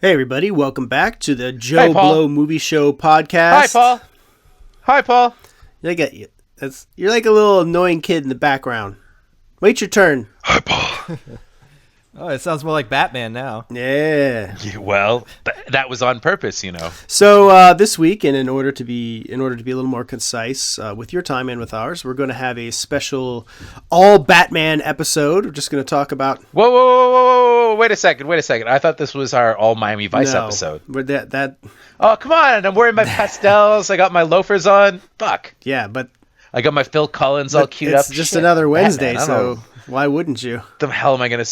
Hey everybody, welcome back to the JoBlo Movie Show Podcast. Hi, Paul. Hi, Paul. You're like a little annoying kid in the background. Wait your turn. Hi, Paul. Oh, it sounds more like Batman now. Yeah. Well, that was on purpose, you know. So this week, and in order to be a little more concise with your time and with ours, we're going to have a special all Batman episode. We're just going to talk about. Whoa! Wait a second. I thought this was our all Miami Vice episode. That. Oh, come on! I'm wearing my pastels. I got my loafers on. Fuck. Yeah, but I got my Phil Collins all queued up. It's just another Wednesday, Batman, so why wouldn't you? What the hell am I gonna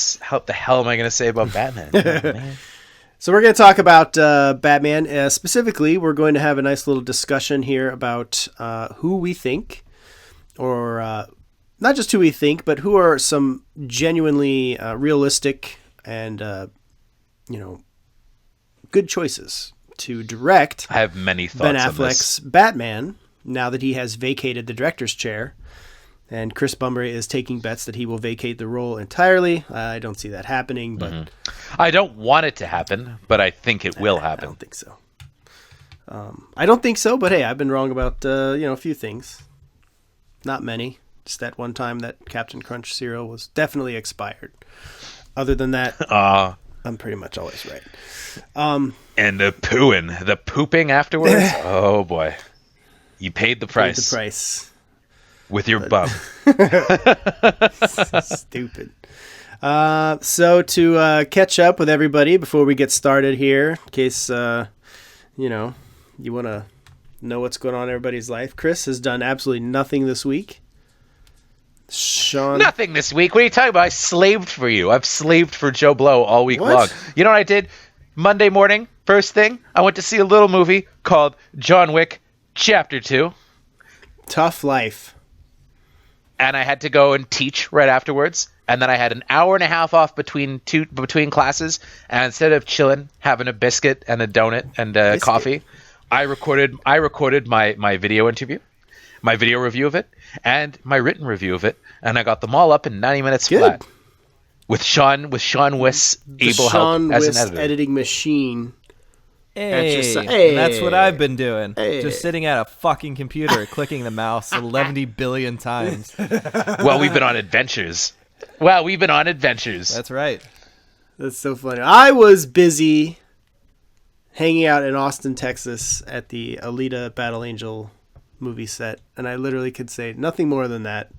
say about Batman? Man. So we're going to talk about Batman. Specifically, we're going to have a nice little discussion here about who we think, or not just who we think, but who are some genuinely realistic and good choices to direct. I have many thoughts Ben on Affleck's this. Batman, now that he has vacated the director's chair. And Chris Bumbray is taking bets that he will vacate the role entirely. I don't see that happening, but I don't want it to happen, but I think it will happen. I don't think so. I don't think so, but hey, I've been wrong about a few things. Not many. Just that one time that Captain Crunch cereal was definitely expired. Other than that, I'm pretty much always right. And the pooping afterwards. Oh boy, you paid the price. With your bum. Stupid. So to catch up with everybody before we get started here, in case, you want to know what's going on in everybody's life, Chris has done absolutely nothing this week. Sean? Nothing this week? What are you talking about? I slaved for you. I've slaved for JoBlo all week long. You know what I did? Monday morning, first thing, I went to see a little movie called John Wick Chapter 2. Tough life. And I had to go and teach right afterwards. And then I had an hour and a half off between classes. And instead of chilling, having a biscuit and a donut and coffee, I recorded my video interview, my video review of it, and my written review of it. And I got them all up in 90 minutes flat. With Sean Wist's able help as an editor. Editing machine. Hey, that's what I've been doing. Just sitting at a fucking computer, clicking the mouse 11 billion times. Well, we've been on adventures. That's right. That's so funny. I was busy hanging out in Austin, Texas at the Alita Battle Angel movie set, and I literally could say nothing more than that.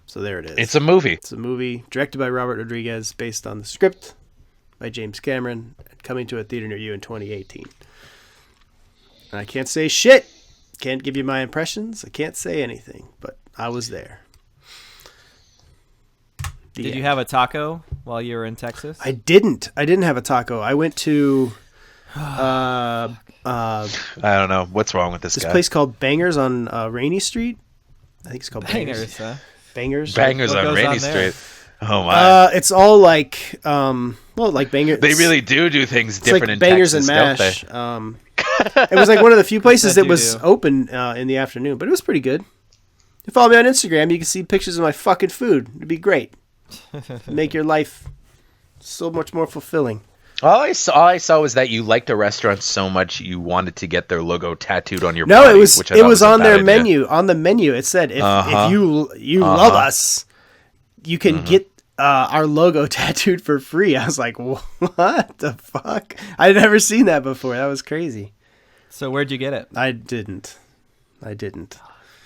So there it is. It's a movie. It's a movie directed by Robert Rodriguez, based on the script by James Cameron, coming to a theater near you in 2018. And I can't say shit. Can't give you my impressions. I can't say anything, but I was there. Did you have a taco while you were in Texas? I didn't have a taco. I went to I don't know what's wrong with this guy. place called Bangers on Rainy Street. I think it's called Bangers. Bangers on Rainy Street. Oh my! It's all like like Bangers. They really do things different like in Bangers Texas, and Mash. It was like one of the few places that was open in the afternoon, but it was pretty good. If you follow me on Instagram, you can see pictures of my fucking food. It'd be great. Make your life so much more fulfilling. All I saw was that you liked a restaurant so much you wanted to get their logo tattooed on your body. No, it was on their idea. menu. On the menu, it said, if you love us, you can get our logo tattooed for free. I was like, what the fuck? I'd never seen that before. That was crazy. So where'd you get it? I didn't.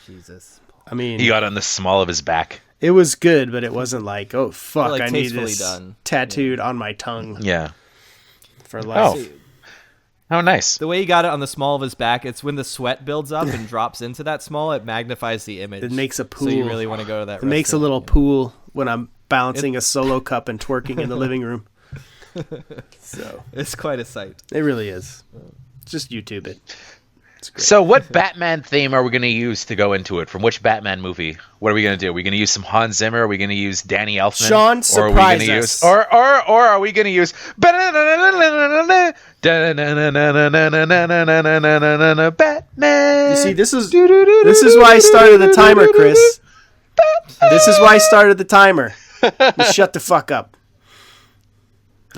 Jesus. I mean, he got on the small of his back. It was good, but it wasn't like, oh fuck, like I need this tattooed on my tongue. Yeah. For life. Oh, nice. The way he got it on the small of his back, it's when the sweat builds up and drops into that small, it magnifies the image. It makes a pool. So you really want to go to that restaurant. It makes a little pool when I'm balancing a solo cup and twerking in the living room. So it's quite a sight. It really is. Just YouTube it. So what Batman theme are we going to use to go into it? From which Batman movie? What are we going to do? Are we going to use some Hans Zimmer? Are we going to use Danny Elfman? Sean, surprise us. Or are we going to use Batman? You see, this is why I started the timer, Chris. This is why I started the timer. You shut the fuck up.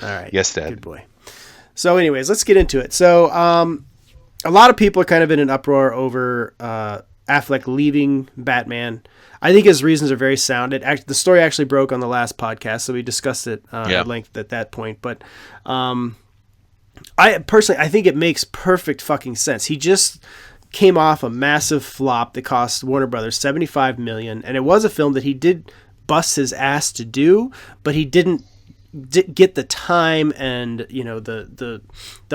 All right. Yes, Dad. Good boy. So anyways, let's get into it. So a lot of people are kind of in an uproar over Affleck leaving Batman. I think his reasons are very sound. The story actually broke on the last podcast, so we discussed it at length at that point. But I think it makes perfect fucking sense. He just came off a massive flop that cost Warner Brothers $75 million, and it was a film that he did bust his ass to do, but he didn't get the time and the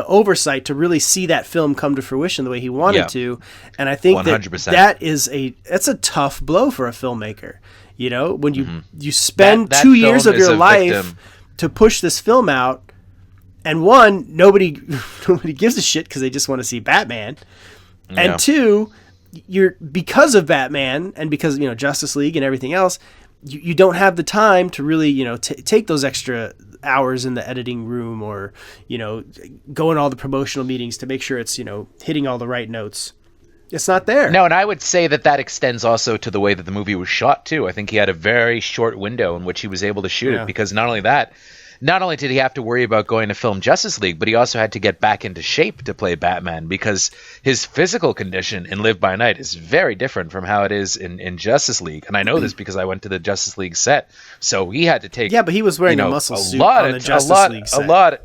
oversight to really see that film come to fruition the way he wanted to. And I think 100%. That's a tough blow for a filmmaker. When you spend that 2 years of your life to push this film out, and one, nobody gives a shit because they just want to see Batman. And two, because of Batman and because Justice League and everything else, you don't have the time to really take those extra hours in the editing room or go in all the promotional meetings to make sure it's hitting all the right notes. It's not there. No, and I would say that extends also to the way that the movie was shot too. I think he had a very short window in which he was able to shoot it, because not only did he have to worry about going to film Justice League, but he also had to get back into shape to play Batman, because his physical condition in Live by Night is very different from how it is in Justice League. And I know this because I went to the Justice League set. So he had to take... Yeah, but he was wearing a muscle suit on the Justice League set.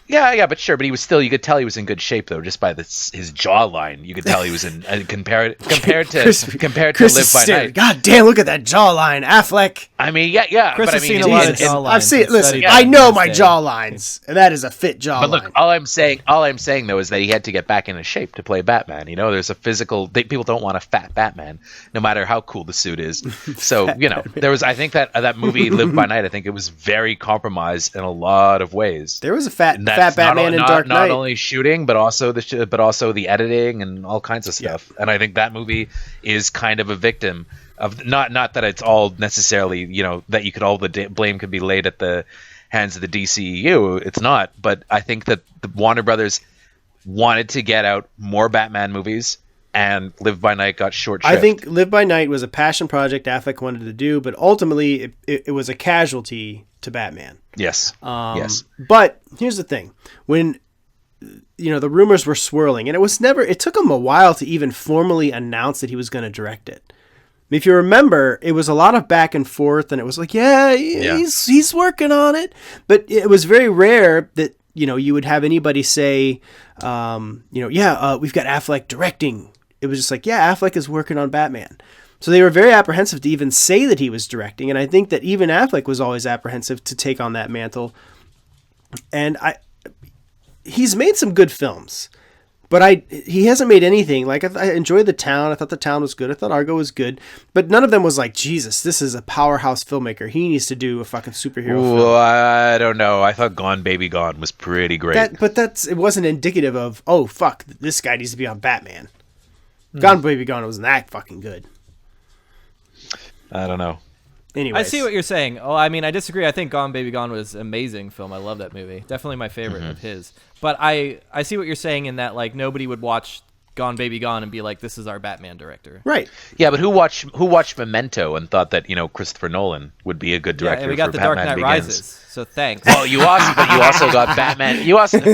Yeah, but sure. But he was still, you could tell he was in good shape, though, just by his jawline. You could tell he was in, compared to Live by Night. God damn, look at that jawline, Affleck. I mean, yeah. Chris has seen a lot of jawlines. I've seen it. Listen, I know my jawlines, and that is a fit jawline. But look, all I'm saying though is that he had to get back into shape to play Batman. There's a physical. People don't want a fat Batman, no matter how cool the suit is. So there was. I think that movie Live by Night. I think it was very compromised in a lot of ways. There was a fat Batman in Dark Knight. Not only shooting, but also the editing and all kinds of stuff. Yeah. And I think that movie is kind of a victim of not that it's all necessarily that you could all the blame could be laid at the hands of the DCEU. It's not, but I think that the Warner Brothers wanted to get out more Batman movies, and Live by Night got short shrift. I think Live by Night was a passion project Affleck wanted to do, but ultimately it was a casualty to Batman. Yes. Yes. But here's the thing: when the rumors were swirling, and it took him a while to even formally announce that he was going to direct it. I mean, if you remember, it was a lot of back and forth, and it was like, he's working on it, but it was very rare that you would have anybody say, we've got Affleck directing. It was just like, Affleck is working on Batman. So they were very apprehensive to even say that he was directing, and I think that even Affleck was always apprehensive to take on that mantle. And he's made some good films, but he hasn't made anything. Like, I enjoyed The Town. I thought The Town was good. I thought Argo was good, but none of them was like, Jesus, this is a powerhouse filmmaker. He needs to do a fucking superhero film. I don't know. I thought Gone Baby Gone was pretty great. It wasn't indicative of, oh fuck, this guy needs to be on Batman. Gone Baby Gone wasn't that fucking good. I don't know. Anyways. I see what you're saying. Oh, I mean, I disagree. I think Gone Baby Gone was an amazing film. I love that movie. Definitely my favorite of his. But I see what you're saying in that, like, nobody would watch Gone Baby Gone and be like, this is our Batman director. Right. Yeah, but who watched Memento and thought that, Christopher Nolan would be a good director and we got for The Batman Dark Knight Begins. Rises. So thanks. Well, you also got Batman.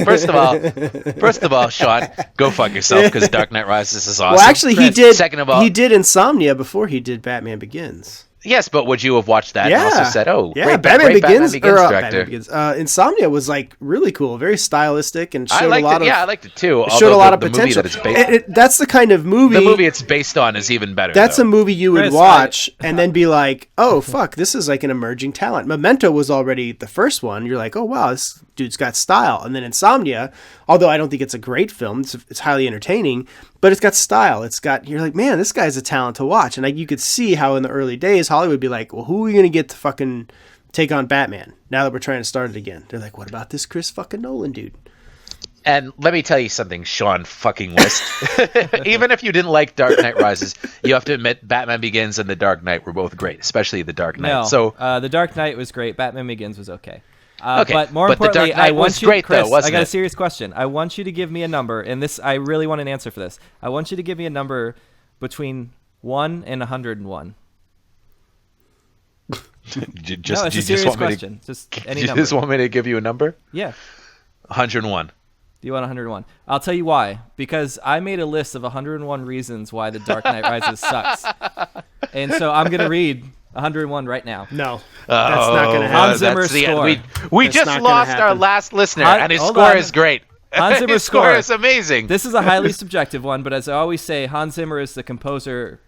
First of all, Sean, go fuck yourself, because Dark Knight Rises is awesome. Well, actually, he did. Second of all, he did Insomnia before he did Batman Begins. Yes, but would you have watched that and also said, great Batman Begins director? Batman Begins. Insomnia was like really cool, very stylistic, and showed a lot of... Yeah, I liked it too. Showed a lot of potential. That's the kind of movie... The movie it's based on is even better. That's a movie you would watch and then be like, oh, fuck, this is like an emerging talent. Memento was already the first one. You're like, oh, wow, this dude's got style. And then Insomnia, although I don't think it's a great film, it's highly entertaining, but it's got style. You're like, man, this guy's a talent to watch. And you could see how in the early days, Hollywood would be like, well, who are we going to get to fucking take on Batman now that we're trying to start it again? They're like, what about this Chris fucking Nolan dude? And let me tell you something, Sean fucking Wist. Even if you didn't like Dark Knight Rises, you have to admit Batman Begins and The Dark Knight were both great, especially The Dark Knight. The Dark Knight was great. Batman Begins was okay. Okay, but more importantly, I want you, great, Chris, though, wasn't I got it? a serious question. I want you to give me a number, and this I really want an answer for this. I want you to give me a number between 1 and 101. No, it's a serious question. Just any number. You just want me to give you a number? Yeah. 101. You want 101? I'll tell you why. Because I made a list of 101 reasons why The Dark Knight Rises sucks. And so I'm going to read 101 right now. No, that's not going to happen. Hans Zimmer's score. We just lost our last listener, and his score is great. Hans Zimmer's his score is amazing. This is a highly subjective one, but as I always say, Hans Zimmer is the composer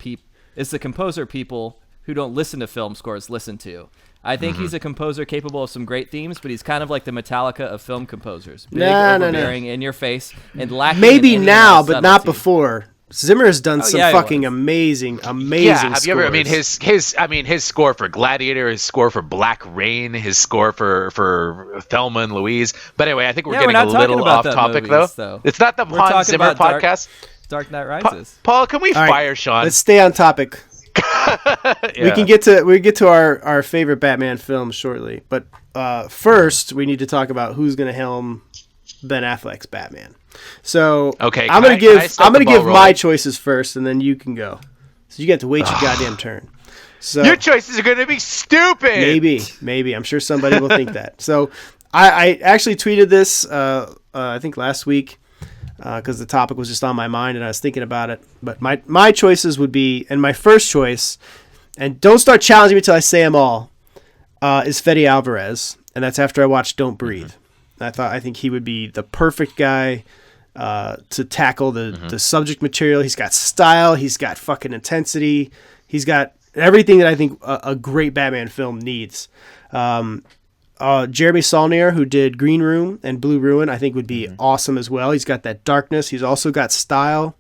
people who don't listen to film scores listen to. I think he's a composer capable of some great themes, but he's kind of like the Metallica of film composers. Big, overbearing, in your face, and lacking maybe in now, but subtlety. not before. Zimmer has done some fucking amazing Have you ever? I mean, scores. his score for Gladiator, his score for Black Rain, his score for Thelma and Louise. But anyway, I think we're getting a little off topic though. It's not the Hans Zimmer podcast. Dark Knight Rises. Paul, can we fire Sean? Let's stay on topic. We can get to our favorite Batman film shortly, but first we need to talk about who's going to helm Ben Affleck's Batman. So okay, I'm gonna give my choices first, and then you can go. So you get to wait your goddamn turn. So your choices are going to be stupid. Maybe I'm sure somebody will think that. So I actually tweeted this I think last week because the topic was just on my mind and I was thinking about it. But my choices would be, and my first choice, and don't start challenging me until I say them all, is Fede Alvarez, and that's after I watched Don't Breathe. I think he would be the perfect guy to tackle the subject material. He's got style. He's got fucking intensity. He's got everything that I think a great Batman film needs. Jeremy Saulnier, who did Green Room and Blue Ruin, I think would be awesome as well. He's got that darkness. He's also got style.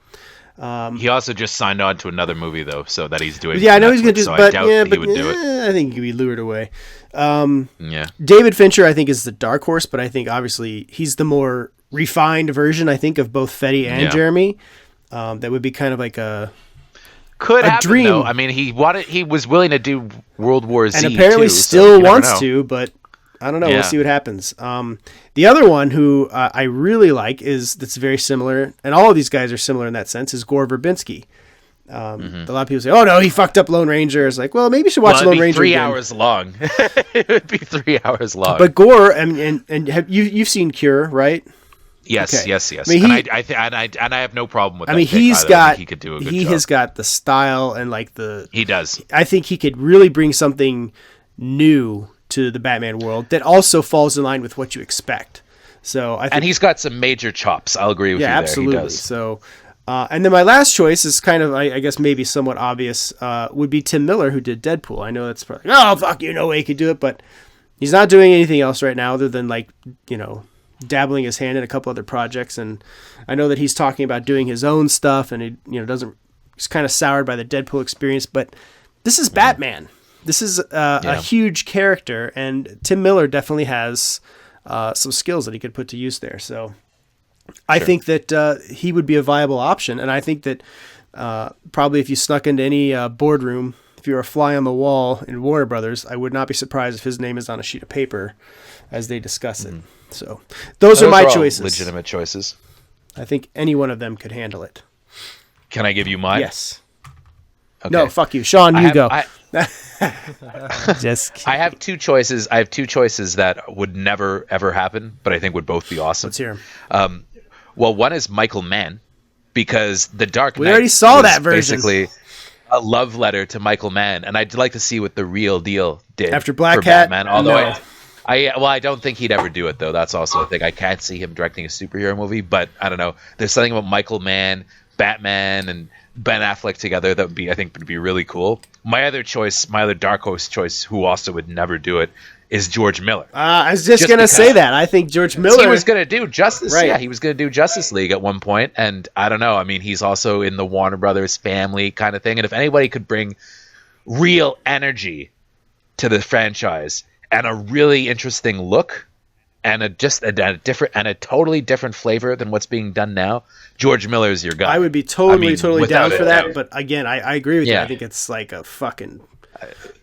He also just signed on to another movie though, so that he's doing. Yeah, I know he's going to do, so but I doubt he would do it. I think he could be lured away. Yeah. David Fincher, I think, is the dark horse, but I think obviously he's the more refined version, I think, of both Fede and Jeremy. That would be kind of like a happen, dream. Though. I mean, he was willing to do World War Z, and apparently too, still so wants to, but I don't know. We'll see what happens. The other one who I really like that's very similar, and all of these guys are similar in that sense, is Gore Verbinski. A lot of people say, "Oh no, he fucked up Lone Ranger." It's like, well, maybe you should watch Lone Ranger. 3 hours long. It would be 3 hours long. But Gore, and have you've seen Cure, right? Yes, okay. yes. I mean, I have no problem with that. I mean, he could do a good job. Has got the style and like He does. I think he could really bring something new to the Batman world that also falls in line with what you expect. So I think, and he's got some major chops. I'll agree with you there. Absolutely. He does. So, and then my last choice is kind of, I guess, maybe somewhat obvious, would be Tim Miller, who did Deadpool. I know that's probably, oh, fuck you, no way he could do it, but he's not doing anything else right now other than, like, dabbling his hand in a couple other projects. And I know that he's talking about doing his own stuff, and he's kind of soured by the Deadpool experience, but this is Batman. This is a huge character, and Tim Miller definitely has some skills that he could put to use there. So I think that he would be a viable option, and I think that probably if you snuck into any boardroom, if you're a fly on the wall in Warner Brothers, I would not be surprised if his name is on a sheet of paper as they discuss it. So those are my choices. Legitimate choices. I think any one of them could handle it. Can I give you mine? Yes. Okay. No, fuck you. Sean, you go. Just kidding. I have two choices. I have two choices that would never, ever happen, but I think would both be awesome. Let's hear them. Well, one is Michael Mann, because The Dark Knight we already saw that version. Basically a love letter to Michael Mann, and I'd like to see what the real deal did after Black for Cat. Batman. Although no. I don't think he'd ever do it, though. That's also a thing. I can't see him directing a superhero movie, but I don't know. There's something about Michael Mann, Batman, and Ben Affleck together that would be really cool. My other dark horse choice, who also would never do it, is George Miller. I was just going to say that. I think George Miller... He was going to do Justice. Right. Yeah, he was going to do Justice League at one point, and I don't know. I mean, he's also in the Warner Brothers family kind of thing, and if anybody could bring real energy to the franchise and a really interesting look and a totally different flavor than what's being done now, George Miller is your guy. I would be totally down for that, doubt. but again, I agree with you. I think it's like a fucking...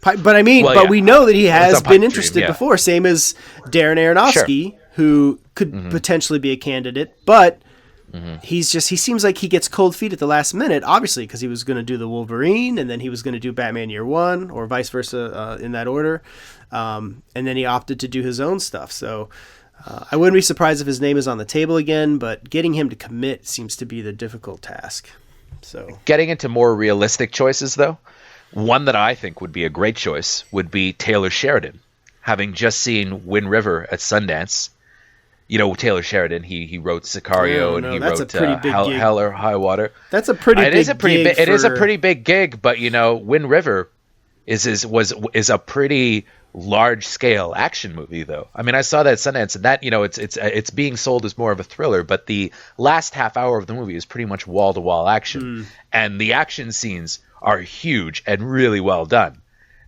But I mean, we know that he has been interested before, same as Darren Aronofsky, who could potentially be a candidate, but he seems like he gets cold feet at the last minute, obviously, because he was going to do the Wolverine, and then he was going to do Batman Year One, or vice versa, in that order, and then he opted to do his own stuff. So I wouldn't be surprised if his name is on the table again, but getting him to commit seems to be the difficult task. So getting into more realistic choices, though, one that I think would be a great choice would be Taylor Sheridan. Having just seen Wind River at Sundance, you know, Taylor Sheridan, he wrote Sicario and he wrote Hell or High Water. That's a pretty big gig. It is a pretty big gig, but, you know, Wind River is a pretty large scale action movie, though. I mean, I saw that at Sundance, and that, you know, it's being sold as more of a thriller, but the last half hour of the movie is pretty much wall to wall action, and the action scenes are huge and really well done.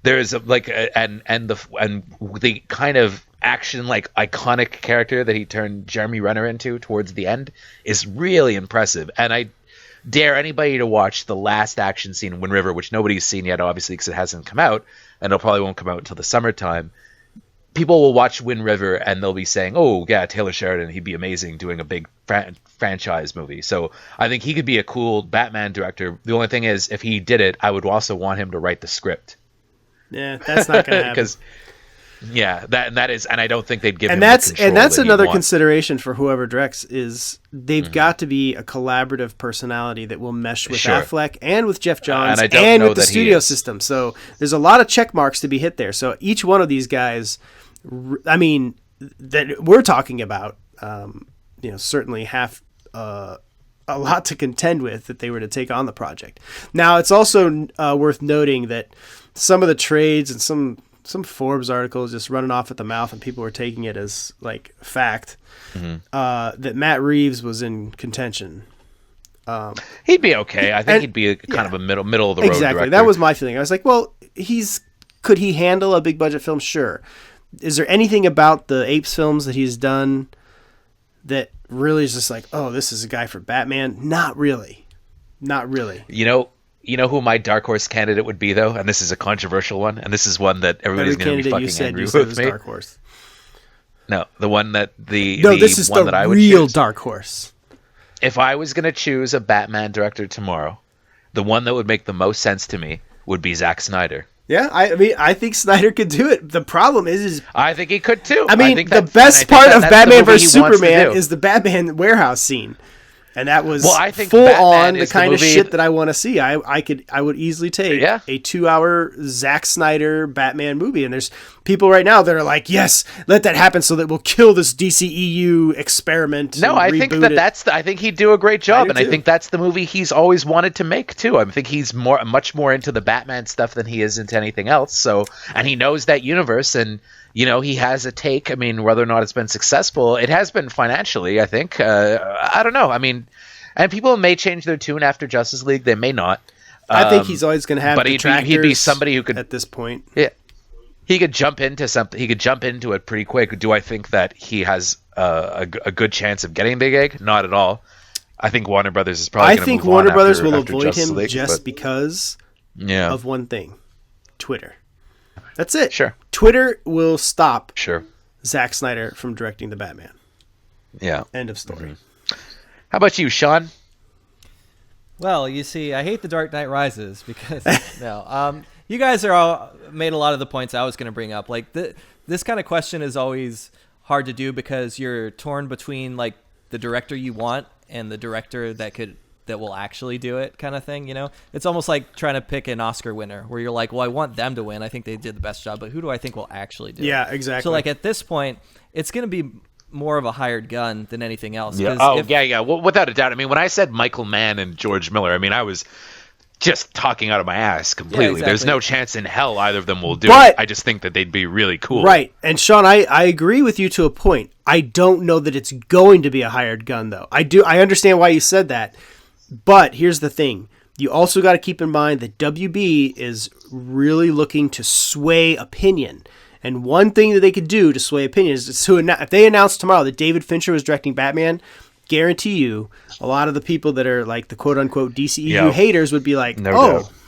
There's the kind of action, like, iconic character that he turned Jeremy Renner into towards the end is really impressive. And I dare anybody to watch the last action scene in Wind River, which nobody's seen yet, obviously, because it hasn't come out, and it probably won't come out until the summertime. People will watch Wind River and they'll be saying, oh, yeah, Taylor Sheridan, he'd be amazing doing a big franchise movie. So I think he could be a cool Batman director. The only thing is, if he did it, I would also want him to write the script. Yeah, that's not going to happen. Yeah, that is, and I don't think they'd give him and that's another consideration for whoever directs is they've got to be a collaborative personality that will mesh with Affleck and with Jeff Johns and with the studio system. So there's a lot of check marks to be hit there. So each one of these guys, I mean, that we're talking about, you know, certainly have a lot to contend with if they were to take on the project. Now, it's also worth noting that some of the trades and some Forbes articles just running off at the mouth and people were taking it as like fact that Matt Reeves was in contention. He'd be okay. I think he'd be kind of a middle of the road director. That was my feeling. I was like, well, could he handle a big budget film? Sure. Is there anything about the Apes films that he's done that really is just like, oh, this is a guy for Batman? Not really. You know who my dark horse candidate would be, though? And this is a controversial one, and this is one that everybody's going to be fucking angry with me. Dark horse. No, the one that this is the real dark horse. If I was going to choose a Batman director tomorrow, the one that would make the most sense to me would be Zack Snyder. Yeah, I mean, I think Snyder could do it. The problem is I think he could too. I mean, the best part of Batman vs Superman is the Batman warehouse scene. And that was full Batman on the kind of shit that I want to see. I would easily take a 2-hour Zack Snyder Batman movie. And there's people right now that are like, yes, let that happen so that we'll kill this DCEU experiment. No, I think I think he'd do a great job. I think that's the movie he's always wanted to make too. I think he's much more into the Batman stuff than he is into anything else. So, and he knows that universe, and you know, he has a take. I mean, whether or not it's been successful, it has been financially, I think. I don't know. I mean, and people may change their tune after Justice League. They may not. I think he's always going to have detractors. He'd be somebody who could, at this point. Yeah, he could jump into something. He could jump into it pretty quick. Do I think that he has a good chance of getting the gig? Not at all. I think Warner Brothers is probably. I think Warner Brothers will avoid him because of one thing: Twitter. That's it. Sure. Twitter will stop Zack Snyder from directing the Batman. Yeah. End of story. Mm-hmm. How about you, Sean? Well, you see, I hate The Dark Knight Rises because you guys are all made a lot of the points I was going to bring up. Like this kind of question is always hard to do because you're torn between like the director you want and the director that will actually do it kind of thing, you know? It's almost like trying to pick an Oscar winner where you're like, well, I want them to win. I think they did the best job, but who do I think will actually do it? Yeah, exactly. So like at this point, it's going to be more of a hired gun than anything else. Yeah. Well, without a doubt. I mean, when I said Michael Mann and George Miller, I mean, I was just talking out of my ass completely. Yeah, exactly. There's no chance in hell either of them will do it. I just think that they'd be really cool. Right. And Sean, I agree with you to a point. I don't know that it's going to be a hired gun, though. I understand why you said that. But here's the thing. You also got to keep in mind that WB is really looking to sway opinion. And one thing that they could do to sway opinion is if they announce tomorrow that David Fincher was directing Batman, guarantee you a lot of the people that are like the quote-unquote DCEU haters would be like, I'm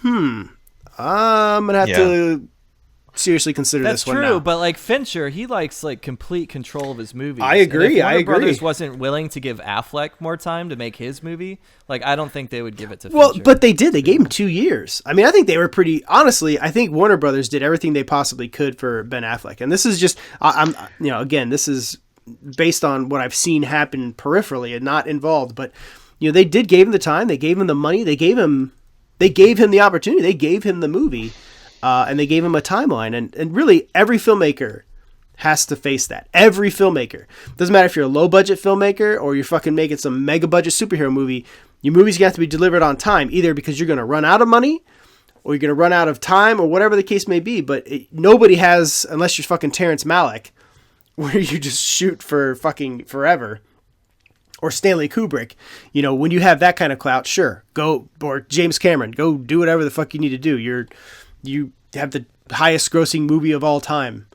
going to have to seriously consider this one now. That's true, but like Fincher, he likes like complete control of his movies. I agree. Warner Brothers wasn't willing to give Affleck more time to make his movie, like I don't think they would give it to Fincher. Well, but they did. They gave him 2 years. I mean, I think they were pretty. Honestly, I think Warner Brothers did everything they possibly could for Ben Affleck, and this is just. Again, this is based on what I've seen happen peripherally and not involved, but they gave him the time, they gave him the money, they gave him the opportunity, they gave him the movie, and they gave him a timeline, and really every filmmaker has to face that. Every filmmaker. Doesn't matter if you're a low budget filmmaker or you're fucking making some mega budget superhero movie. Your movie's gonna have to be delivered on time, either because you're gonna run out of money or you're gonna run out of time or whatever the case may be. But nobody has, unless you're fucking Terrence Malick, where you just shoot for fucking forever, or Stanley Kubrick. When you have that kind of clout, sure, go, or James Cameron, go do whatever the fuck you need to do. You have the highest grossing movie of all time.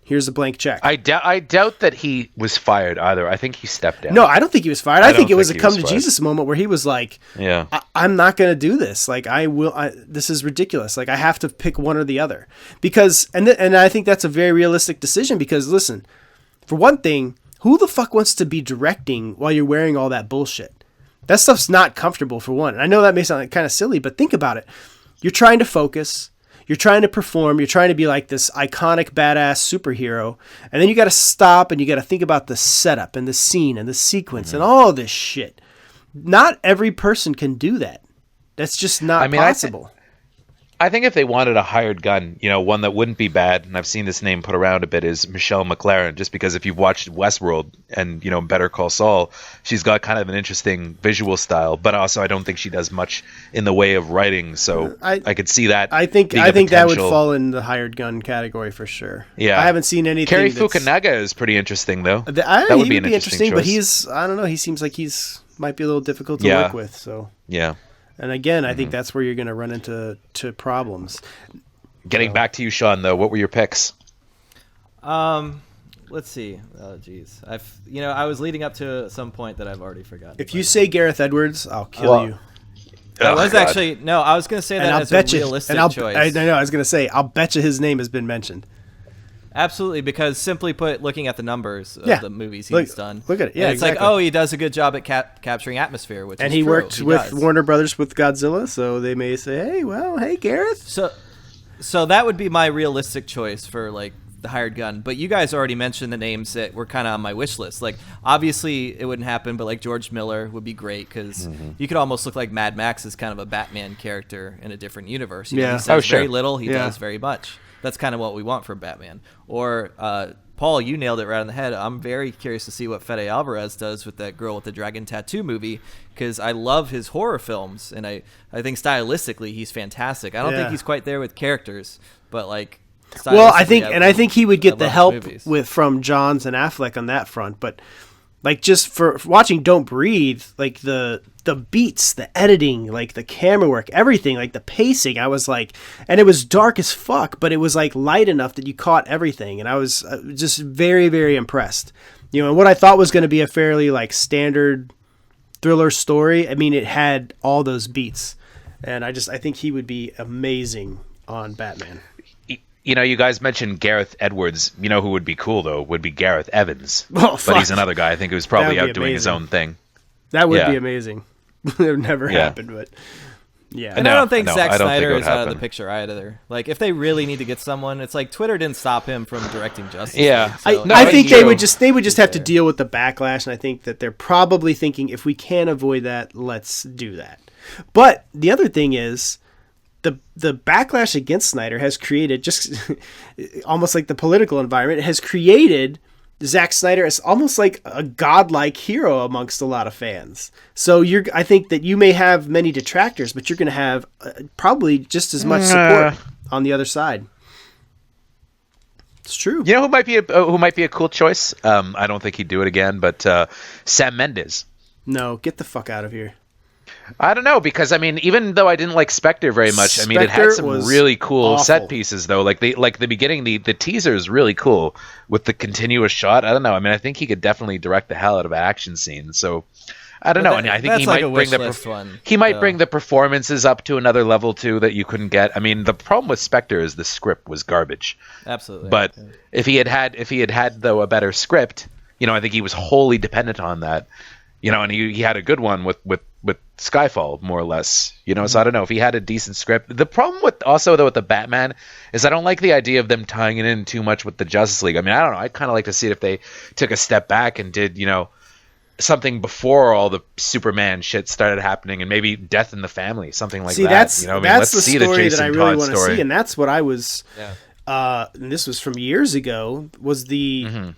Here's a blank check. I doubt that he was fired either. I think he stepped down. No, I don't think he was fired. I think it was a come to Jesus moment where he was like, "Yeah, I'm not going to do this. Like, this is ridiculous. Like, I have to pick one or the other." Because, and I think that's a very realistic decision. Because, listen, for one thing, who the fuck wants to be directing while you're wearing all that bullshit? That stuff's not comfortable, for one. And I know that may sound kind of silly, but think about it. You're trying to focus. You're trying to perform. You're trying to be like this iconic, badass superhero. And then you got to stop and you got to think about the setup and the scene and the sequence and all this shit. Not every person can do that. That's just not possible. I think if they wanted a hired gun, one that wouldn't be bad, and I've seen this name put around a bit, is Michelle MacLaren, just because if you've watched Westworld and, Better Call Saul, she's got kind of an interesting visual style, but also I don't think she does much in the way of writing, so I could see that. I think that would fall in the hired gun category for sure. Yeah. I haven't seen anything. Cary Fukunaga is pretty interesting, though. That would be an interesting choice. But I don't know, he seems like might be a little difficult to work with, so. Yeah. And again, I think that's where you're going to run into problems. Getting back to you, Sean, though, what were your picks? Let's see. Oh, geez. I was leading up to some point that I've already forgotten. If you say Gareth Edwards, I'll kill you. I was going to say that as a realistic choice. I know. I was going to say, I'll bet you his name has been mentioned. Absolutely, because simply put, looking at the numbers of the movies he's done, look at it. Yeah, it's exactly. Like, he does a good job at capturing atmosphere, which and is true. Worked with Warner Brothers with Godzilla, so they may say, hey, Gareth. So that would be my realistic choice for like the hired gun. But you guys already mentioned the names that were kind of on my wish list. Like, obviously, it wouldn't happen, but like George Miller would be great because you could almost look like Mad Max as kind of a Batman character in a different universe. He says very little, he does very much. That's kind of what we want from Batman. Or, Paul, you nailed it right on the head. I'm very curious to see what Fede Alvarez does with that Girl with the Dragon Tattoo movie, because I love his horror films, and I think stylistically he's fantastic. I don't think he's quite there with characters, but like, well, I think he would get the help from Johns and Affleck on that front, but like just for watching Don't Breathe, like the beats, the editing, like the camera work, everything, like the pacing, I was like, and it was dark as fuck, but it was like light enough that you caught everything, and I was just very, very impressed. And what I thought was going to be a fairly like standard thriller story, I mean, it had all those beats, and I think he would be amazing on Batman. You guys mentioned Gareth Edwards. You know who would be cool, though, would be Gareth Evans. Oh, but he's another guy I think who's probably out doing his own thing. That would be amazing. It would never happen, but yeah. And I don't think Zack Snyder is out of the picture either. Like, if they really need to get someone, it's like Twitter didn't stop him from directing Justice League. Yeah. So I think they would just have to deal with the backlash, and I think that they're probably thinking, if we can't avoid that, let's do that. But the other thing is, the backlash against Snyder has created, just almost like the political environment, has created Zack Snyder as almost like a godlike hero amongst a lot of fans. So I think that you may have many detractors, but you're going to have probably just as much support on the other side. It's true. You know who might be a cool choice? I don't think he'd do it again, but Sam Mendes. No, get the fuck out of here. I don't know, because I mean, even though I didn't like Spectre very much, I mean, it had some really cool set pieces though. Like the beginning, the teaser is really cool with the continuous shot. I don't know. I mean, I think he could definitely direct the hell out of an action scene. So I don't know. And I think he might bring the performances up to another level too that you couldn't get. I mean, the problem with Spectre is the script was garbage. Absolutely. But if he had had though a better script, I think he was wholly dependent on that. And he had a good one with Skyfall, more or less. So I don't know if he had a decent script. The problem with the Batman is I don't like the idea of them tying it in too much with the Justice League. I mean, I don't know. I'd kind of like to see it if they took a step back and did, something before all the Superman shit started happening, and maybe Death in the Family, something like that. That's that's the story that I really want to see, and that's what I was. Yeah. And this was from years ago. Was the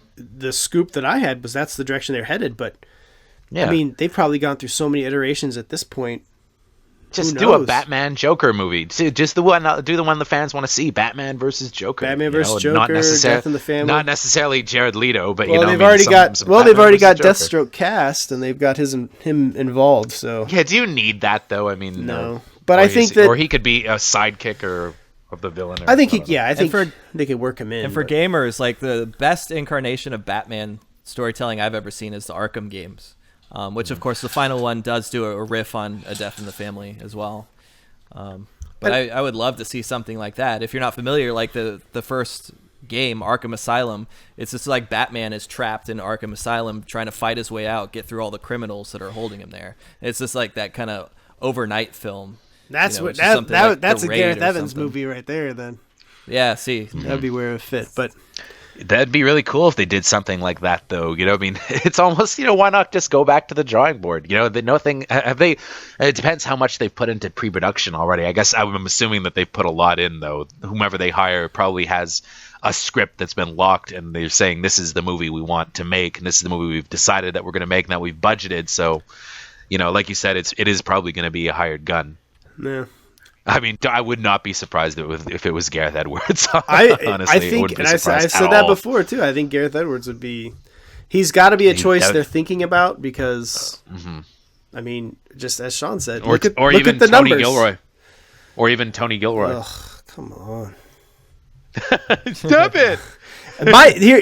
scoop that I had was that's the direction they're headed, but yeah. I mean, they've probably gone through so many iterations at this point. Just do a Batman Joker movie. Just do the one the fans want to see. Batman versus Joker. Batman versus Joker. Death in the Family. Not necessarily Jared Leto, but they've already got Deathstroke cast, and they've got him involved. So yeah, do you need that though? I mean, no. But I think that, or he could be a sidekick of the villain. I think they could work him in. And for gamers, like the best incarnation of Batman storytelling I've ever seen is the Arkham games. Which, of course, the final one does do a riff on A Death in the Family as well. But I would love to see something like that. If you're not familiar, like the first game, Arkham Asylum, it's just like Batman is trapped in Arkham Asylum trying to fight his way out, get through all the criminals that are holding him there. It's just like that kind of overnight film. That's that's a Gareth Evans movie right there, then. Yeah, see. That'd be where it would fit, but... That'd be really cool if they did something like that, though. I mean, it's almost, why not just go back to the drawing board? It depends how much they've put into pre-production already. I guess I'm assuming that they've put a lot in, though. Whomever they hire probably has a script that's been locked, and they're saying, this is the movie we want to make, and this is the movie we've decided that we're going to make, and that we've budgeted. So, like you said, it is probably going to be a hired gun. Yeah. I mean, I would not be surprised if it was Gareth Edwards. Honestly, I think, and I've said that before too. I think Gareth Edwards would be. He's got to be a choice they're thinking about because, I mean, just as Sean said, look at the Tony numbers. Gilroy, or even Tony Gilroy. Ugh, come on, stop it.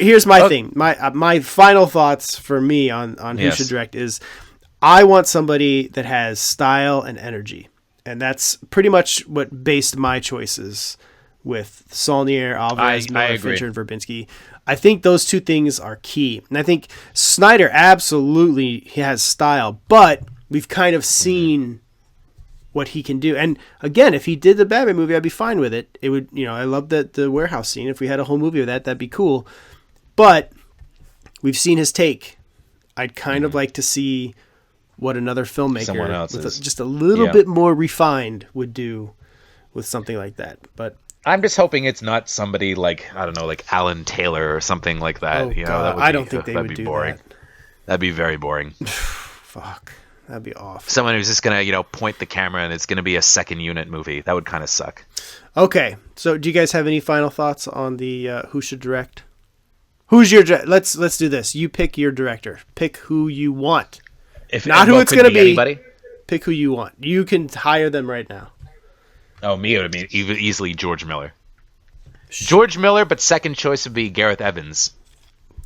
Here's my thing. My final thoughts for me on who should direct is, I want somebody that has style and energy. And that's pretty much what based my choices with Saulnier, Alvarez, Miller, Fincher, and Verbinski. I think those two things are key. And I think Snyder absolutely has style, but we've kind of seen what he can do. And again, if he did the Batman movie, I'd be fine with it. It would, I love the warehouse scene. If we had a whole movie of that, that'd be cool. But we've seen his take. I'd kind of like to see what another filmmaker with just a little bit more refined would do with something like that. But I'm just hoping it's not somebody like, I don't know, like Alan Taylor or something like that. Oh, God. I don't think they would do boring. That. That'd be very boring. Fuck. That'd be awful. Someone who's just going to, point the camera and it's going to be a second unit movie. That would kind of suck. Okay. So do you guys have any final thoughts on the who should direct? Who's your let's do this. You pick your director. Pick who you want. Not who it's going to be. Anybody? Pick who you want. You can hire them right now. Oh, me, it would be easily George Miller. George Miller, but second choice would be Gareth Evans.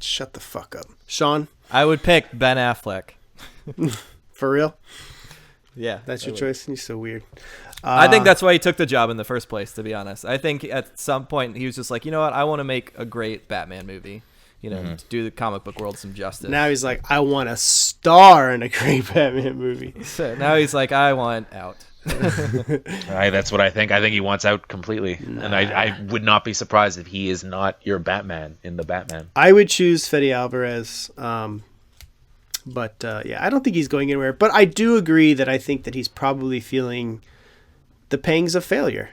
Shut the fuck up. Sean? I would pick Ben Affleck. For real? Yeah. That's your choice? You're so weird. I think that's why he took the job in the first place, to be honest. I think at some point he was just like, you know what? I want to make a great Batman movie. To do the comic book world some justice. Now he's like, I want a star in a great Batman movie. So now he's like, I want out. That's what I think. I think he wants out completely. Nah. And I would not be surprised if he is not your Batman in the Batman. I would choose Fede Alvarez. But I don't think he's going anywhere. But I do agree that I think that he's probably feeling the pangs of failure.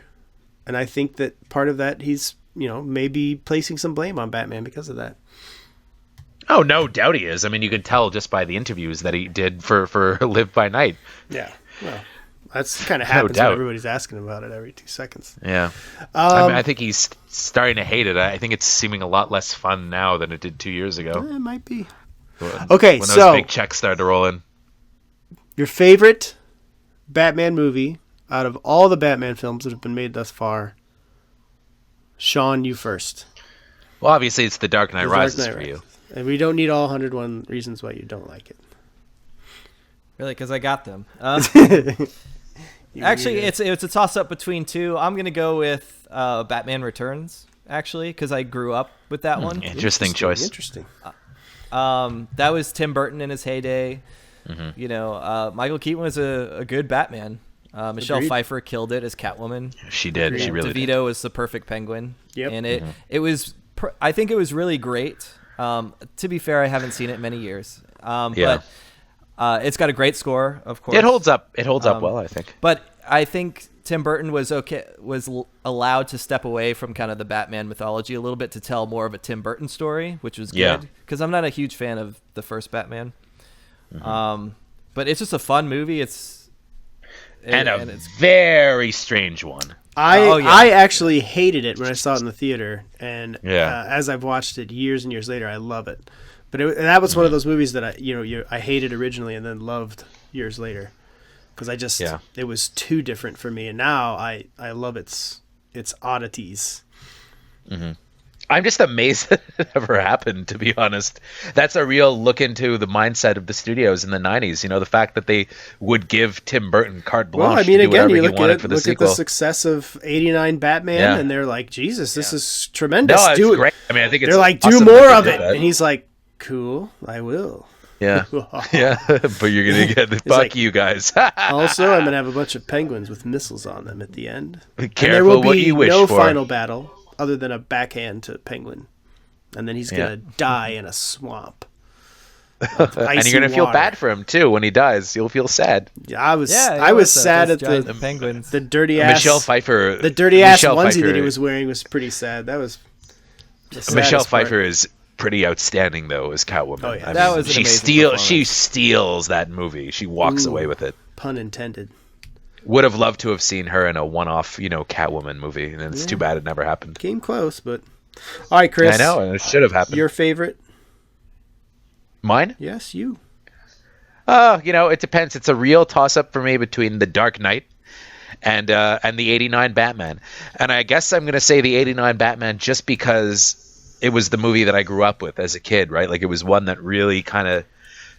And I think that part of that he's, maybe placing some blame on Batman because of that. Oh, no doubt he is. I mean, you could tell just by the interviews that he did for Live by Night. Yeah. Well, that's kind of happens when everybody's asking about it every 2 seconds. Yeah. I think he's starting to hate it. I think it's seeming a lot less fun now than it did 2 years ago. It might be. Okay, when those big checks started to roll in. Your favorite Batman movie out of all the Batman films that have been made thus far. Sean, you first. Well, obviously it's The Dark Knight Rises for you. And we don't need all 101 reasons why you don't like it. Really? Because I got them. Actually, it's a toss-up between two. I'm going to go with Batman Returns, actually, because I grew up with that one. Interesting choice. Interesting. That was Tim Burton in his heyday. You know, Michael Keaton was a good Batman. Michelle Agreed. Pfeiffer killed it as Catwoman. She did. She really did. DeVito was the perfect Penguin. Yep. And it was, I think it was really great. To be fair, I haven't seen it in many years. But it's got a great score, of course. It holds up. It holds up well, I think. But I think Tim Burton was allowed to step away from kind of the Batman mythology a little bit to tell more of a Tim Burton story, which was good. Because I'm not a huge fan of the first Batman. But it's just a fun movie. It's very strange one. I actually hated it when I saw it in the theater, and as I've watched it years and years later, I love it. But that was one of those movies that I hated originally and then loved years later, because it was too different for me, and now I love its oddities. I'm just amazed that it ever happened, to be honest. That's a real look into the mindset of the studios in the 90s. You know, the fact that they would give Tim Burton carte blanche. Well, I mean, to do again, you whatever he wanted for the look at sequel. the success of '89 Batman, and they're like, Jesus, this is tremendous. No, it's great. I mean, I think it's they're like, do awesome more that of they it. did that. And he's like, cool, I will. Yeah. Yeah. But you're going to get the fuck like, you guys. Also, I'm going to have a bunch of penguins with missiles on them at the end. Be And careful there will be what you wish no for. final battle other than a backhand to Penguin. And then he's going to die in a swamp. And you're going to feel bad for him, too, when he dies. You'll feel sad. Yeah, I was sad at the penguins. the dirty ass Michelle Pfeiffer. The dirty ass Michelle onesie Pfeiffer, that he was wearing was pretty sad. That was the saddest Michelle part. Pfeiffer is pretty outstanding, though, as Catwoman. Oh, yeah. I That mean, was an she amazing She steals that movie. She walks away with it. Pun intended. Would have loved to have seen her in a one-off, Catwoman movie, and it's too bad it never happened. Came close, but all right, Chris. I know, and it should have happened. Your favorite? Mine? Yes, you. It depends. It's a real toss-up for me between The Dark Knight and the '89 Batman, and I guess I'm going to say the '89 Batman just because it was the movie that I grew up with as a kid, right? Like, it was one that really kind of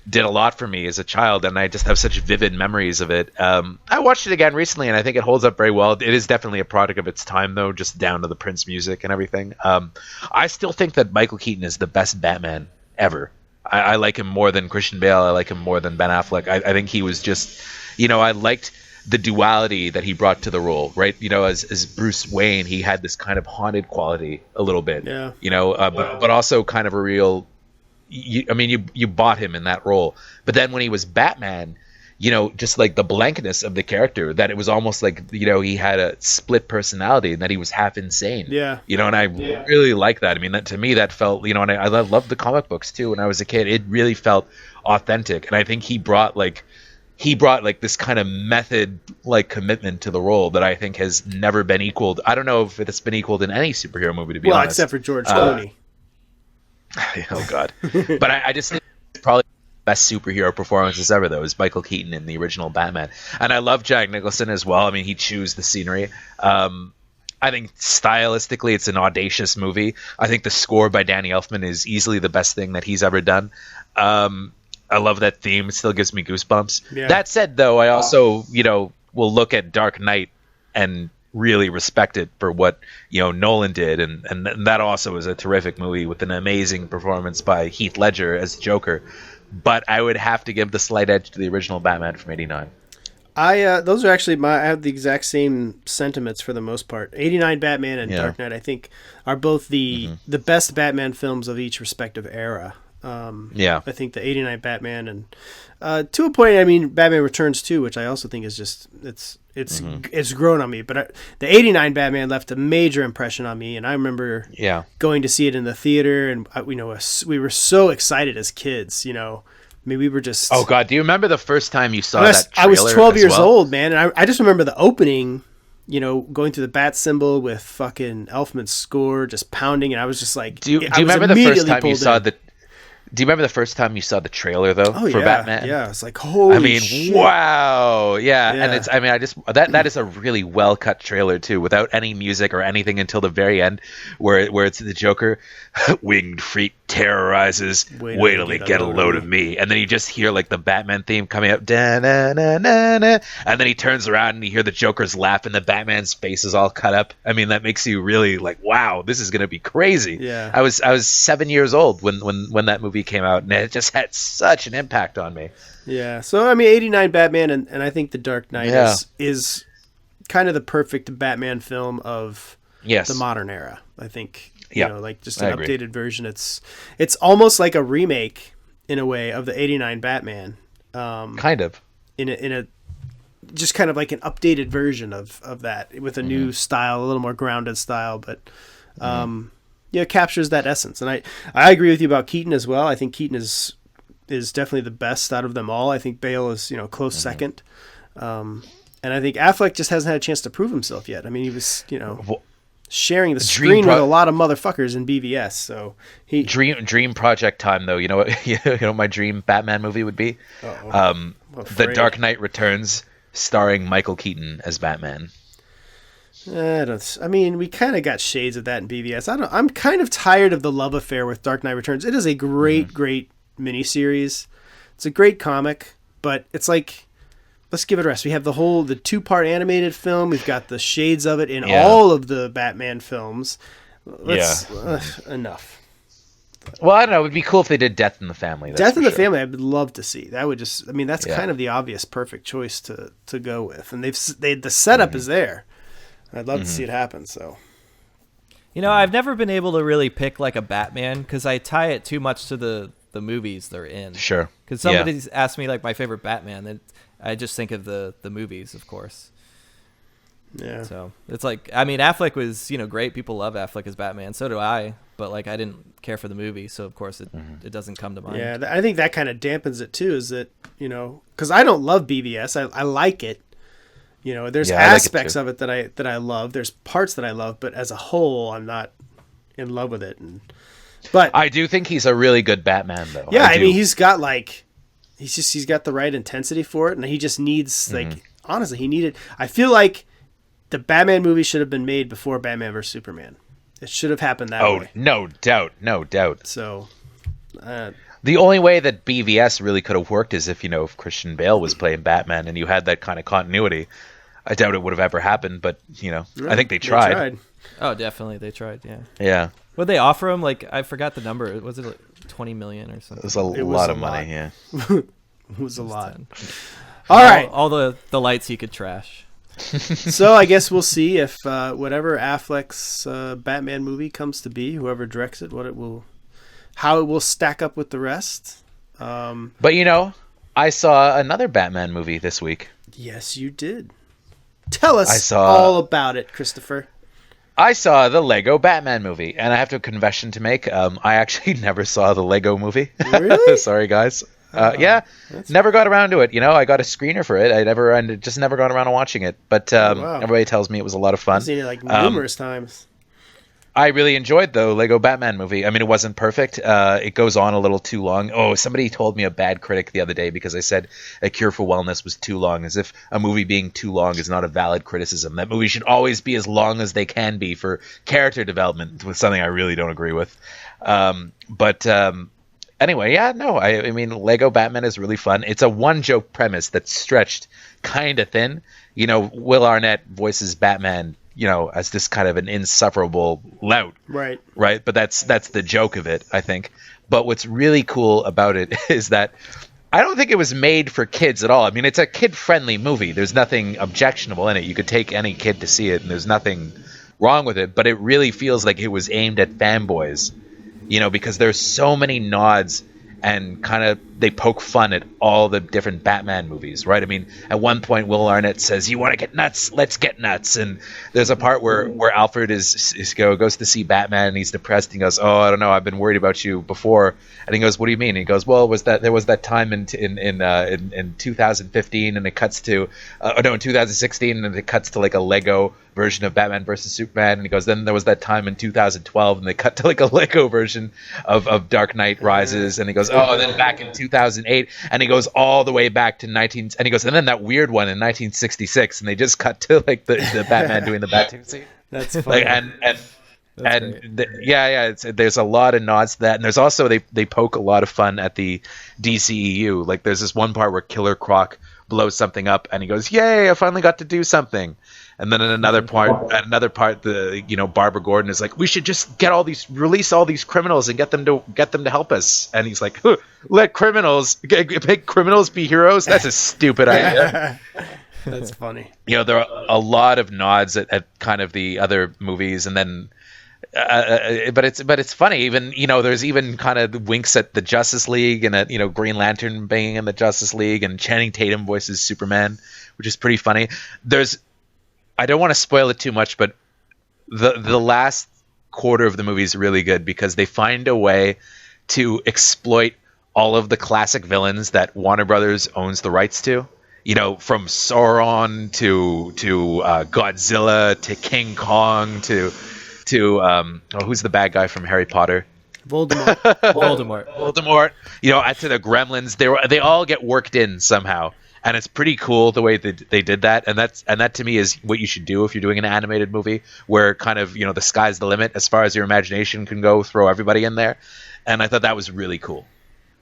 did a lot for me as a child, and I just have such vivid memories of it. I watched it again recently, and I think it holds up very well. It is definitely a product of its time, though, just down to the Prince music and everything. I still think that Michael Keaton is the best Batman ever. I like him more than Christian Bale. I like him more than Ben Affleck. I think he was just, I liked the duality that he brought to the role, right? As Bruce Wayne, he had this kind of haunted quality a little bit, but also kind of a real, you bought him in that role. But then when he was Batman, just like the blankness of the character, that it was almost like, he had a split personality and that he was half insane. Yeah. And I really like that. I mean, to me, that felt, and I loved the comic books too when I was a kid. It really felt authentic. And I think he brought this kind of method, like, commitment to the role that I think has never been equaled. I don't know if it's been equaled in any superhero movie, to be honest. Except for George Clooney. Oh, God. But I just think it's probably best superhero performances ever, though, is Michael Keaton in the original Batman. And I love Jack Nicholson as well. I mean, he chews the scenery. I think stylistically it's an audacious movie. I think the score by Danny Elfman is easily the best thing that he's ever done. I love that theme. It still gives me goosebumps. Yeah. That said, though, I also, will look at Dark Knight and really respect it for what, Nolan did. And that also is a terrific movie with an amazing performance by Heath Ledger as Joker. But I would have to give the slight edge to the original Batman from '89. Those are actually I have the exact same sentiments for the most part. '89 Batman and Dark Knight, I think, are both the best Batman films of each respective era. I think the '89 Batman and to a point, I mean, Batman Returns too, which I also think is just it's grown on me. But the '89 Batman left a major impression on me, and I remember going to see it in the theater, and we were so excited as kids. I mean, we were just. Oh God! Do you remember the first time you saw that trailer? I was 12 years old, man, and I just remember the opening. Going through the bat symbol with fucking Elfman's score just pounding, and I was just like, Do you remember the first time you saw the? Do you remember the first time you saw the trailer though for Batman? Yeah, it's like holy shit. Wow, yeah. And it's that is a really well cut trailer too, without any music or anything until the very end, where it's the Joker, winged freak terrorizes. Wait till they get a load of me. And then you just hear like the Batman theme coming up. Da-na-na-na-na. And then he turns around and you hear the Joker's laugh and the Batman's face is all cut up. I mean, that makes you really like, wow, this is going to be crazy. Yeah. I was 7 years old when that movie came out, and it just had such an impact on me. Yeah. So, I mean, 89 Batman, and I think The Dark Knight is kind of the perfect Batman film of the modern era. I think, you know, like just an updated version. It's almost like a remake in a way of the 89 Batman. Kind of. In a just kind of like an updated version of that with a new style, a little more grounded style, but it captures that essence. And I agree with you about Keaton as well. I think Keaton is definitely the best out of them all. I think Bale is, close second. And I think Affleck just hasn't had a chance to prove himself yet. I mean, he was, sharing the screen with a lot of motherfuckers in BVS. So he dream project time though. You know what? My dream Batman movie would be The Dark Knight Returns, starring Michael Keaton as Batman. I mean, we kind of got shades of that in BVS. I'm kind of tired of the love affair with Dark Knight Returns. It is a great miniseries. It's a great comic, but it's like, let's give it a rest. We have the 2-part animated film. We've got the shades of it in all of the Batman films. Enough. Well, I don't know. It would be cool if they did Death in the Family. Death in the Family, I would love to see. That would just, I mean, that's kind of the obvious perfect choice to go with. And the setup is there. I'd love to see it happen. So, I've never been able to really pick like a Batman because I tie it too much to the movies they're in. Sure. Because somebody's asked me like my favorite Batman, and I just think of the movies, of course. Yeah. So it's like, I mean, Affleck was, great. People love Affleck as Batman. So do I. But like, I didn't care for the movie. So of course it doesn't come to mind. Yeah. I think that kind of dampens it too, is that, because I don't love BVS. I like it. There's aspects of it that I love. There's parts that I love, but as a whole, I'm not in love with it. But I do think he's a really good Batman, though. Yeah, I mean, he's got he's got the right intensity for it, and he just needs honestly, he needed. I feel like the Batman movie should have been made before Batman vs Superman. It should have happened that way. Oh, no doubt. So, the only way that BVS really could have worked is if Christian Bale was playing Batman and you had that kind of continuity. I doubt it would have ever happened, but I think they tried. Oh, definitely, they tried. Yeah. Yeah. Would they offer him like, I forgot the number? Was it like 20 million or something? It was a lot of money. Yeah. It was a lot. All right. All the lights he could trash. So I guess we'll see if whatever Affleck's Batman movie comes to be, whoever directs it, how it will stack up with the rest. But I saw another Batman movie this week. Yes, you did. Tell us all about it, Christopher. I saw the Lego Batman movie, and I have a confession to make. I actually never saw the Lego movie. Really? Sorry, guys. Never got around to it. I got a screener for it. I just never got around to watching it. But everybody tells me it was a lot of fun. I've seen it numerous times. I really enjoyed the Lego Batman movie. I mean, it wasn't perfect. It goes on a little too long. Oh, somebody told me a bad critic the other day because I said A Cure for Wellness was too long, as if a movie being too long is not a valid criticism. That movie should always be as long as they can be for character development, with something I really don't agree with. Anyway, I mean, Lego Batman is really fun. It's a one-joke premise that's stretched kind of thin. Will Arnett voices Batman, as this kind of an insufferable lout. Right. But that's the joke of it, I think. But what's really cool about it is that I don't think it was made for kids at all. I mean, it's a kid-friendly movie. There's nothing objectionable in it. You could take any kid to see it, and there's nothing wrong with it. But it really feels like it was aimed at fanboys, because there's so many nods and kind of they poke fun at all the different Batman movies, right? I mean, at one point, Will Arnett says, "You want to get nuts? Let's get nuts." And there's a part where Alfred goes to see Batman and he's depressed. And he goes, "Oh, I don't know. I've been worried about you before." And he goes, "What do you mean?" And he goes, "Well, there was that time in 2015, and it cuts to in 2016, and it cuts to like a Lego version of Batman versus Superman." And he goes, "Then there was that time in 2012, and they cut to like a Lego version of Dark Knight Rises." And he goes, "Oh, and then back in 2008," and he goes all the way back to and he goes, "And then that weird one in 1966," and they just cut to like the Batman doing the Bat scene. That's funny. And there's a lot of nods to that, and there's also they poke a lot of fun at the DCEU. Like there's this one part where Killer Croc blows something up, and he goes, "Yay! I finally got to do something." And then in another part, Barbara Gordon is like, "We should just release all these criminals and get them to help us." And he's like, "Let make criminals be heroes? That's a stupid idea." That's funny. There are a lot of nods at kind of the other movies, and then. But it's funny. Even there's even kind of winks at the Justice League and at Green Lantern being in the Justice League, and Channing Tatum voices Superman, which is pretty funny. I don't want to spoil it too much, but the last quarter of the movie is really good because they find a way to exploit all of the classic villains that Warner Brothers owns the rights to. From Sauron to Godzilla to King Kong to who's the bad guy from Harry Potter? Voldemort. Voldemort. To the Gremlins, they all get worked in somehow, and it's pretty cool the way that they did that. And that to me is what you should do if you're doing an animated movie, where kind of the sky's the limit as far as your imagination can go. Throw everybody in there, and I thought that was really cool.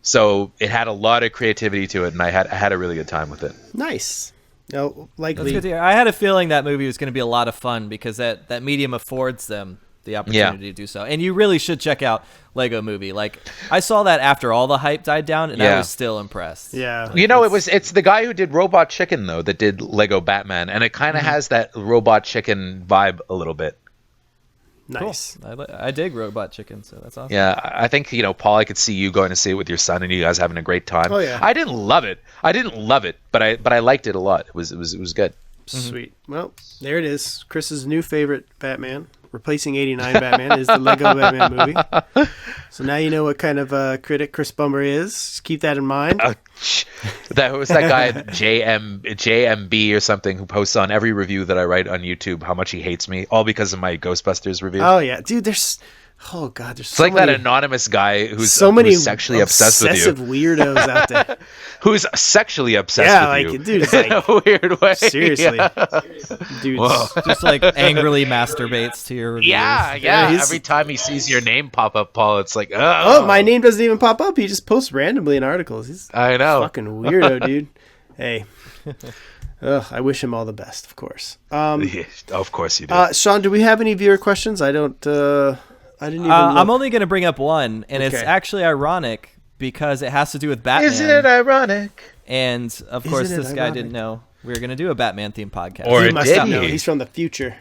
So it had a lot of creativity to it, and I had a really good time with it. Nice. No, likely. That's good to hear. I had a feeling that movie was going to be a lot of fun because that medium affords them the opportunity to do so. And you really should check out Lego Movie. Like, I saw that after all the hype died down, and I was still impressed. Yeah. It's the guy who did Robot Chicken, though, that did Lego Batman, and it kind of has that Robot Chicken vibe a little bit. Nice. Cool. I dig Robot Chicken, so that's awesome. Yeah, I think, Paul, I could see you going to see it with your son and you guys having a great time. Oh, yeah. I didn't love it, but I liked it a lot. It was good. Sweet. Well, there it is. Chris's new favorite Batman, replacing 89 Batman, is the Lego Batman movie. So now you know what kind of critic Chris Bumbray is. Just keep that in mind. That was that guy JMB or something who posts on every review that I write on YouTube how much he hates me, all because of my Ghostbusters review. Oh yeah, dude. There's it's so like many, that anonymous guy who's sexually obsessed with you. Weirdos out there. Who's sexually obsessed with you. Dude, it's like in a weird way. Seriously. Yeah. Dude, just like angrily masturbates to your reviews. Yeah. Every time he sees your name pop up, Paul, it's like, oh, my name doesn't even pop up. He just posts randomly in articles. He's I know. Fucking weirdo, dude. Hey. I wish him all the best, of course. Yeah, of course you do. Sean, do we have any viewer questions? I didn't even look. I'm only going to bring up one, and it's actually ironic because it has to do with Batman. Isn't it ironic? And, of course, this guy didn't know we were going to do a Batman-themed podcast. Or he must not know. He's from the future.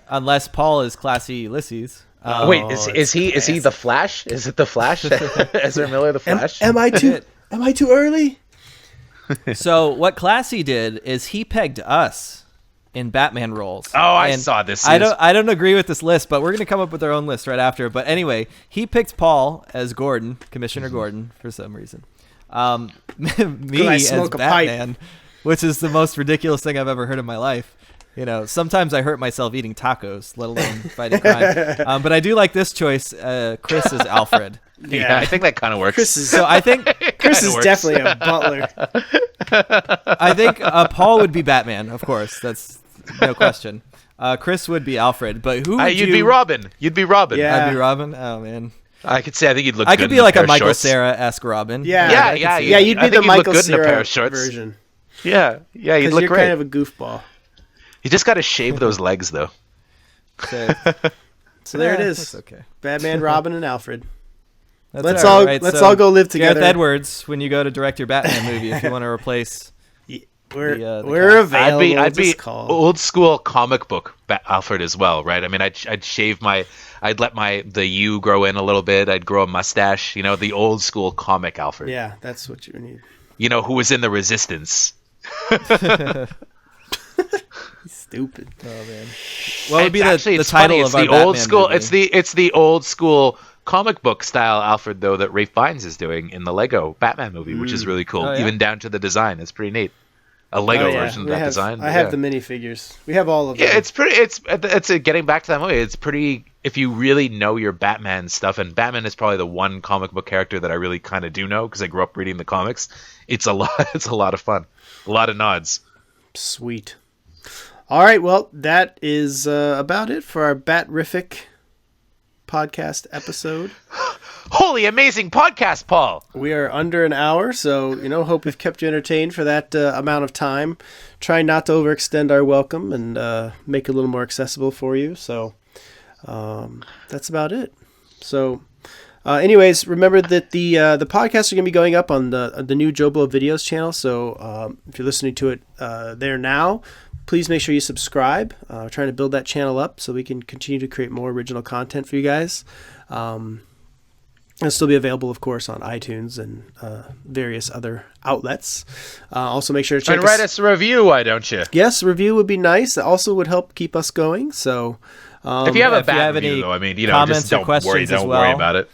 Unless Paul is classy Ulysses. Wait, is he the Flash? Is it the Flash? Ezra Miller, the Flash? Am I too early? So what Classy did is he pegged us in Batman roles. Oh, I saw this. I don't agree with this list, but we're going to come up with our own list right after. But anyway, he picked Paul as Gordon, Commissioner Gordon, for some reason. Me as Batman, which is the most ridiculous thing I've ever heard in my life. Sometimes I hurt myself eating tacos, let alone fighting crime. But I do like this choice. Chris is Alfred. Yeah, I think that kind of works. So I think Chris is definitely a butler. I think Paul would be Batman, of course. That's no question. Chris would be Alfred, but who would you'd be Robin. You'd be Robin. Yeah. I'd be Robin. Oh man. I could say I think you'd look. I good could be in like a Michael shorts. Cera-esque Robin. Yeah. You'd be the Michael Cera version. Yeah, you'd look you're great. Kind of a goofball. You just got to shave those legs, though. So there it is. That's okay. Batman, Robin, and Alfred. Let's let's all go live together. Gareth Edwards, when you go to direct your Batman movie, if you want to replace, we're available. I'd be old school comic book Alfred as well, right? I mean, I'd shave I'd let the U grow in a little bit. I'd grow a mustache. The old school comic Alfred. Yeah, that's what you need. Who was in the Resistance. Stupid. Oh man. What would be the title of our the Batman old school? movie? It's the old school comic book style Alfred, though, that Ralph Fiennes is doing in the Lego Batman movie, which is really cool. Even down to the design, it's pretty neat. A Lego version of that design. I have the minifigures. We have all of them. Yeah, it's pretty. It's getting back to that movie. It's pretty. If you really know your Batman stuff, and Batman is probably the one comic book character that I really kind of do know because I grew up reading the comics. It's a lot. It's a lot of fun. A lot of nods. Sweet. All right, well, that is about it for our Bat-rific podcast episode. Holy amazing podcast, Paul. We are under an hour, so hope we've kept you entertained for that amount of time. Try not to overextend our welcome and make it a little more accessible for you. So that's about it. So anyways, remember that the podcasts are going to be going up on the new JoBlo Videos channel. So if you're listening to it there now, please make sure you subscribe. We're trying to build that channel up so we can continue to create more original content for you guys. It'll still be available, of course, on iTunes and various other outlets. Also, make sure to check write us a review, why don't you? Yes, a review would be nice. It also would help keep us going. So, if you have a bad any review, though, I mean, comments just don't or questions worry, as don't well, worry about it.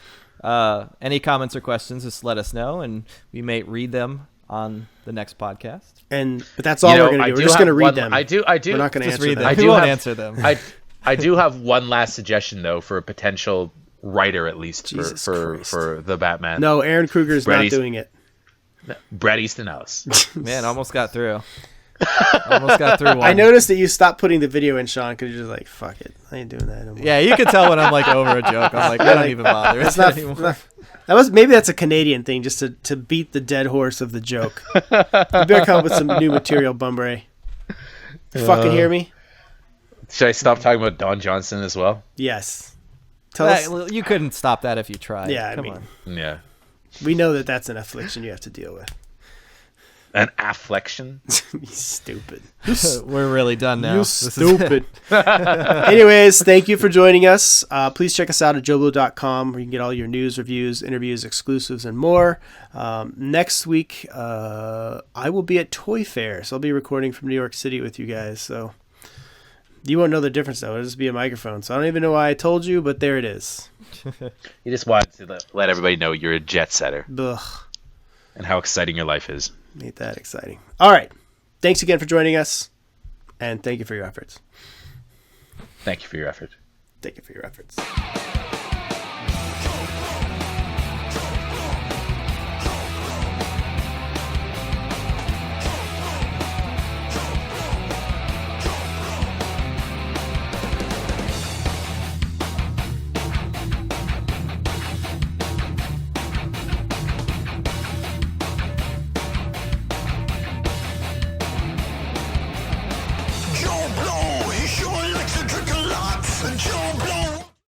Any comments or questions, just let us know, and we may read them on the next podcast. But that's all we're going to do. We're just going to read them. I do. We're not going to answer them. We won't answer them. I do have one last suggestion, though, for a potential writer, at least, for the Batman. No, Aaron Kruger's not doing it. Bret Easton Ellis. Man, almost got through. Almost got through one. I noticed that you stopped putting the video in, Sean, because you're just like, fuck it. I ain't doing that anymore. Yeah, you can tell when I'm like over a joke. I'm like, I don't even bother. It's not anymore. Maybe that's a Canadian thing, just to beat the dead horse of the joke. You better come up with some new material, Bumbray. You fucking hear me? Should I stop talking about Don Johnson as well? Yes. Tell us. You couldn't stop that if you tried. Yeah, Come on. Yeah. We know that that's an affliction you have to deal with. An affliction? You stupid. We're really done now. You stupid. Anyways, thank you for joining us. Please check us out at JoBlo.com where you can get all your news, reviews, interviews, exclusives, and more. Next week, I will be at Toy Fair, so I'll be recording from New York City with you guys. So you won't know the difference, though. It'll just be a microphone. So I don't even know why I told you, but there it is. You just wanted to let everybody know you're a jet setter. Ugh. And how exciting your life is. Ain't that exciting. All right. Thanks again for joining us, and thank you for your efforts. Thank you for your effort. Thank you for your efforts. JoBlo, he sure likes to drink a lot.